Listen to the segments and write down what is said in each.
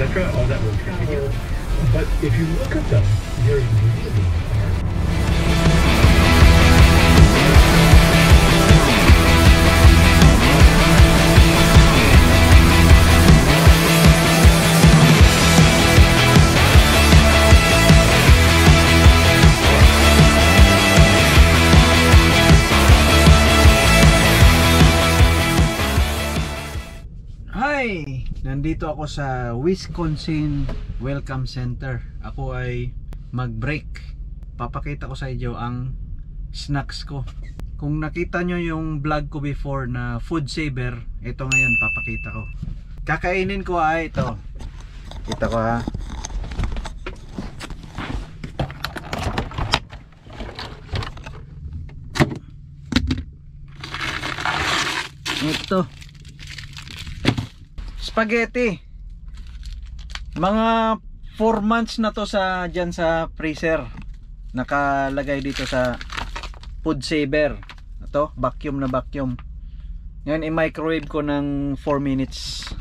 etc., all that will continue. But if you look at them, there really are. Nandito ako sa Wisconsin Welcome Center. Ako ay mag-break. Papakita ko sa inyo ang snacks ko. Kung nakita nyo yung vlog ko before na food saver, ito ngayon papakita ko. Kakainin ko ay ito. Kita ko ha. Ito spaghetti. Mga 4 months na to sa dyan sa freezer. Nakalagay dito sa food saver. Ito, vacuum na vacuum. Ngayon i-microwave ko ng 4 minutes.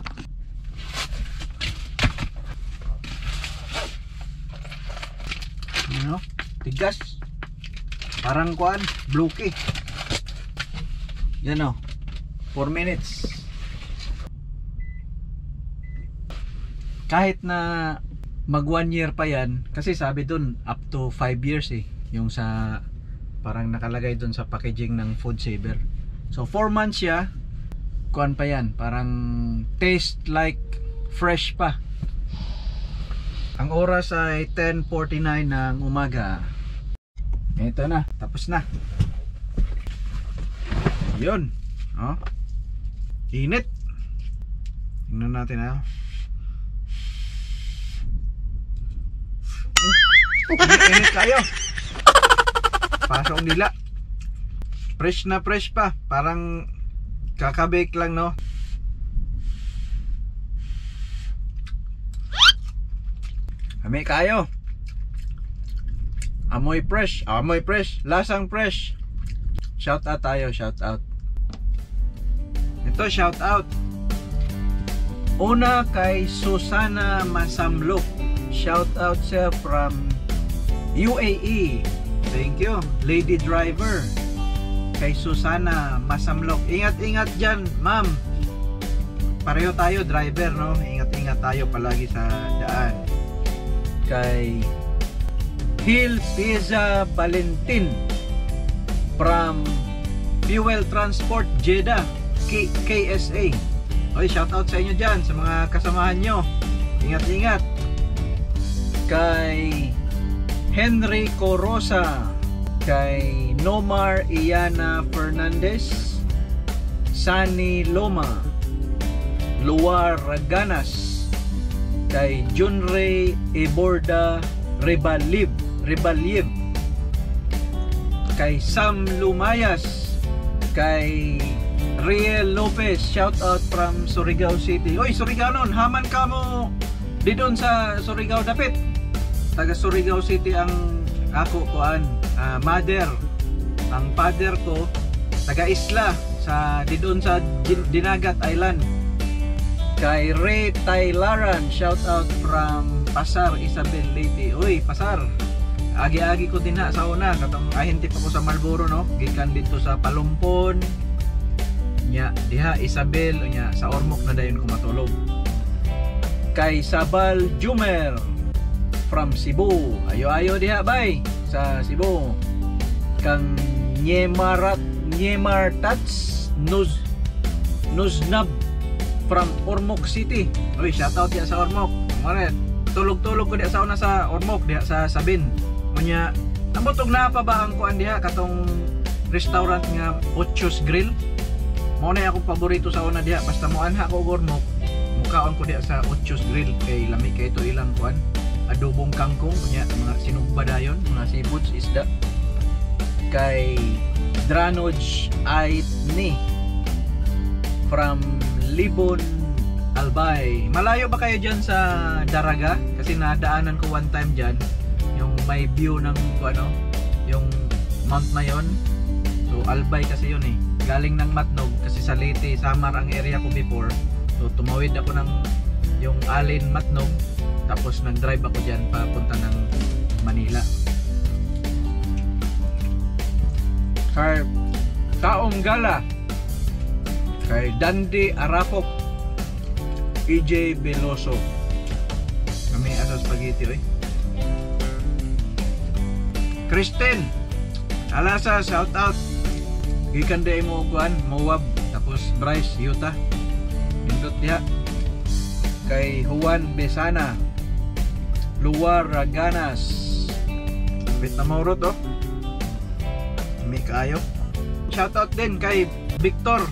Ano? Tigas. Parang kuan, bluky. Yan o. 4 minutes. Kahit na mag 1 year pa yan, kasi sabi dun up to 5 years eh, yung sa parang nakalagay dun sa packaging ng food saver. So 4 months siya, kuan pa yan, parang taste like fresh pa. Ang oras ay 10:49 ng umaga. Ito na, tapos na. Yun, oh. Init. Tingnan natin ha. Init kayo. Pasok nila. Fresh na fresh pa. Parang kakabake lang no. Amoy kayo. Amoy fresh. Amoy fresh. Lasang fresh. Shout out tayo. Shout out. Ito shout out. Una kay Susana Masamlok. Shout out siya from UAE. Thank you. Lady driver. Kay Susana Masamlok. Ingat-ingat dyan, ma'am. Pareho tayo driver, no? Ingat-ingat tayo palagi sa daan. Kay Hill Pizza Valentin from Fuel Transport Jeddah KSA. Oy, shout out sa inyo dyan, sa mga kasamahan nyo. Ingat-ingat. Kay Henry Corosa, kay Nomar Iana Fernandez, Sani Loma, Luar Raganas, kay Junray Eborda Rebaliev, kay Sam Lumayas, kay Riel Lopez, shout out from Surigao City. Oy, Surigao nun, haman ka mo di doon sa Surigao dapit. Taga Surigao City ang ako kuan, mother. Ang father ko taga Isla sa di doon sa Dinagat Island. Kay Ray Taylaran, shout out from Pasar Isabel Leyte. Uy, Pasar. Agi-agi ko din ha sa una katong ahente pa ko sa Marlboro no. Gikan dito sa Palumpon. Nya diha Isabel nya sa Ormoc na dayon ko matulog. Kay Sabal Jumer from Cebu. Ayo-ayo diha bay sa Cebu. Kang Nyemartats Nuznab from Ormoc City. Oy, shout out diha sa Ormoc. Maret. Tulog-tulog ko diha sa una sa Ormoc diha sa Sabin. Unya, namutog na pa ba ang kuan diha katong restaurant nga Ochos Grill? Mao na akong paborito sa una diha basta mo anha ko Ormoc. Mukaon ko diha sa Ochos Grill kay lami kay ito ilang kuan. Adobong kangkong kunya mga sinugba dayon, mga seafoods, isda. Kay Dranoj Aitni from Libon Albay. Malayo ba kayo dyan sa Daraga? Kasi nadaanan ko one time dyan yung may view ng ano, yung Mount Mayon. So Albay kasi yun eh. Galing ng Matnog kasi sa Leyte, Samar ang area ko before. So tumawid ako ng yung Alin Matnog. Tapos nag-drive ako dyan papunta ng Manila. Kay Taong Gala, kay Dandy Arapok, EJ Veloso. Kami asa spaghetti oy. Kristen Alasa, shout out. Gikan day mo kuan, Moab, tapos Bryce Yuta. Indot diha. Kay Juan Besana, Luar Raganas. Bit na maurot oh. May kaayo. Shout out din kay Victor.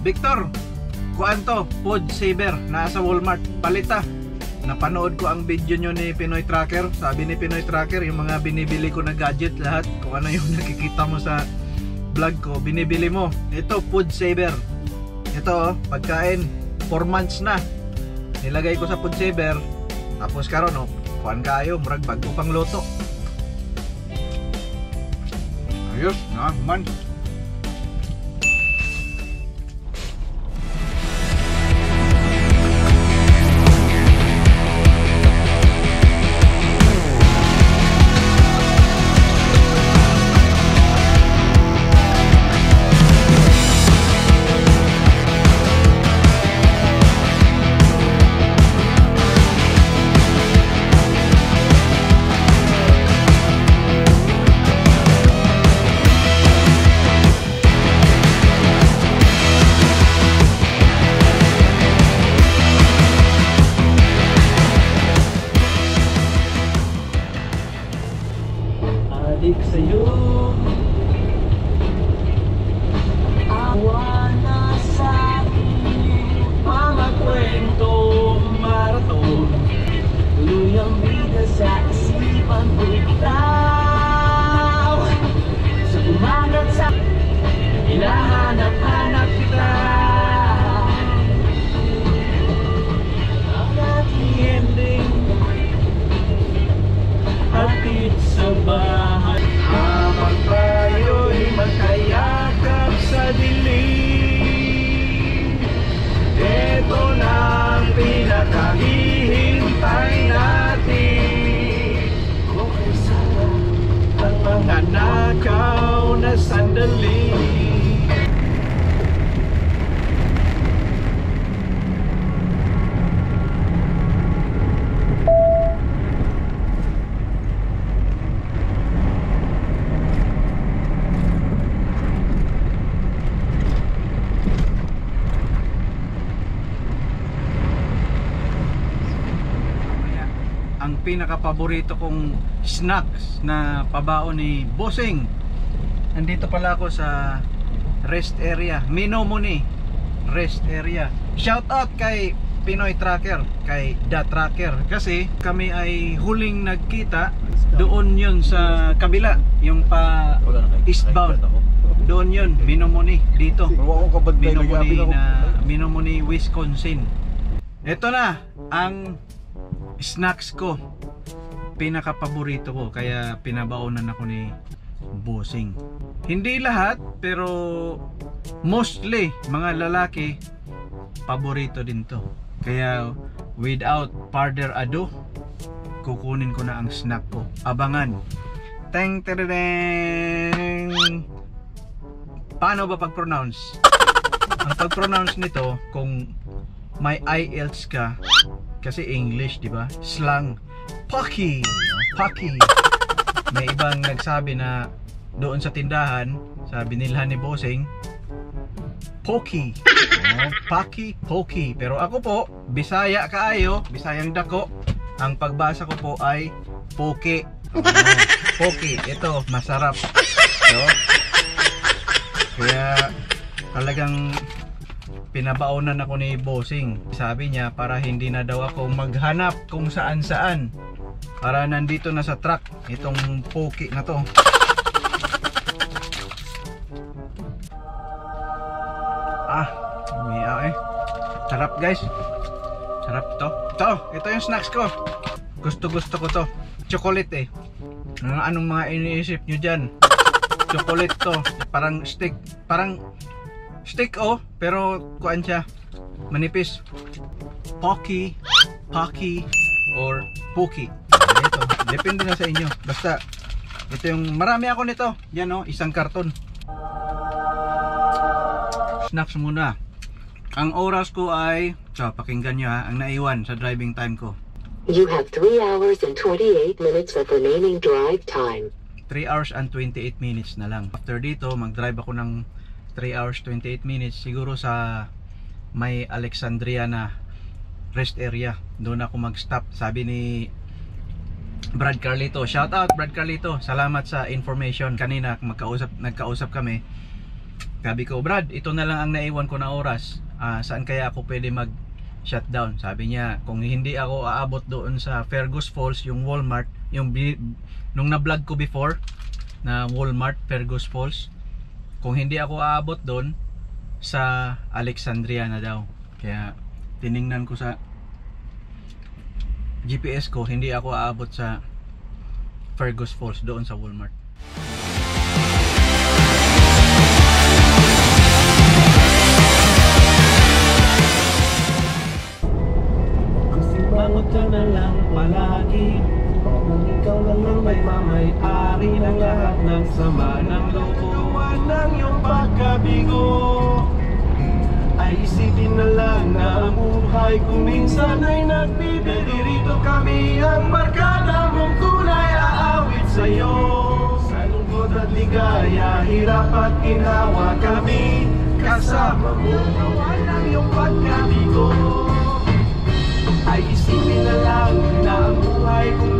Victor, kuan to, Food Saver, nasa Walmart, palita. Napanood ko ang video nyo ni Pinoy Tracker. Sabi ni Pinoy Tracker, yung mga binibili ko na gadget lahat, kung ano yung nakikita mo sa vlog ko, binibili mo. Ito, Food Saver. Ito, pagkain, 4 months na. Nilagay ko sa Food Saver. Tapos karon oh, kuan kayo, murag bago pang loto. Ayos, na man. Adik sa'yo, awa na sa'kin, mga kwentong maraton, tuloy ang bida sa isipan ko ikaw. Sa umagat sa hinahanap-hanap kita, ang ating ending hatid sa bahay. Habang tayo'y magkayakap sa dilim, eto na ang pinakahihintay natin. Okay sana ang mga nakaw na sandali. Ang pinaka-paborito kong snacks na pabaon ni Bossing. Nandito pala ako sa rest area, Minomoni rest area. Shout out kay Pinoy Tracker, kay The Tracker, kasi kami ay huling nagkita doon yun sa kabila, yung pa eastbound. Doon yun, Minomoni, dito. Minomoni, Wisconsin. Ito na ang snacks ko, pinaka-paborito ko, kaya pinabaonan ako ni Bossing. Hindi lahat, pero mostly mga lalaki paborito din to. Kaya without further ado, kukunin ko na ang snack ko. Abangan. Teng tereng. Paano ba pag-pronounce? Ang pag-pronounce nito, kung may IELTS ka, kasi English, di ba? Slang. Pocky. Pocky. May ibang nagsabi na doon sa tindahan, sabi nila ni Bossing, Pocky. Oh, Pocky, Pocky. Pero ako po, Bisaya kaayo, Bisayang dako. Ang pagbasa ko po ay Poke. Oh, Pocky. Ito, masarap. So, kaya talagang pinabaonan ako ni Bossing. Sabi niya para hindi na daw ako maghanap kung saan saan, para nandito na sa truck itong Poki na to. Umiyak eh. Sarap guys. Sarap to. Ito yung snacks ko. Gusto ko to. Chocolate eh. Anong mga iniisip nyo dyan? Chocolate to. Parang stick. Parang stick oh, pero kuan siya, manipis. Pocky, Pocky, or Pookie. Ito, depende na sa inyo. Basta, ito yung, marami ako nito. Yan o, isang karton. Snacks muna. Ang oras ko ay, pakinggan nyo ha, ang naiwan sa driving time ko. You have 3 hours and 28 minutes of remaining drive time. 3 hours and 28 minutes na lang. After dito, mag-drive ako ng 3 hours 28 minutes siguro sa may Alexandria na rest area. Doon ako mag-stop. Sabi ni Brad Carlito, shout out Brad Carlito, salamat sa information. Kanina nagkausap kami. Sabi ko, Brad, ito na lang ang naiwan ko na oras. Saan kaya ako pwede mag shutdown? Sabi niya, kung hindi ako aabot doon sa Fergus Falls, yung Walmart, yung nung na-vlog ko before na Walmart, Fergus Falls, kung hindi ako aabot doon, sa Alexandria na daw. Kaya tiningnan ko sa GPS ko, hindi ako aabot sa Fergus Falls, doon sa Walmart. Mangot ka na lang palagi, kung ikaw lang ang may-ari ng lahat ng sama ng loob. Ng iyong pagkabigo ay isipin na lang na ang buhay kung minsan ay nagbibiririto kami ang barkada mong tunay aawit sa'yo. Sa lungkot at ligaya, hirap at ginawa kami kasama mo. Gawan ng iyong pagkabigo ay isipin na lang na ang buhay kung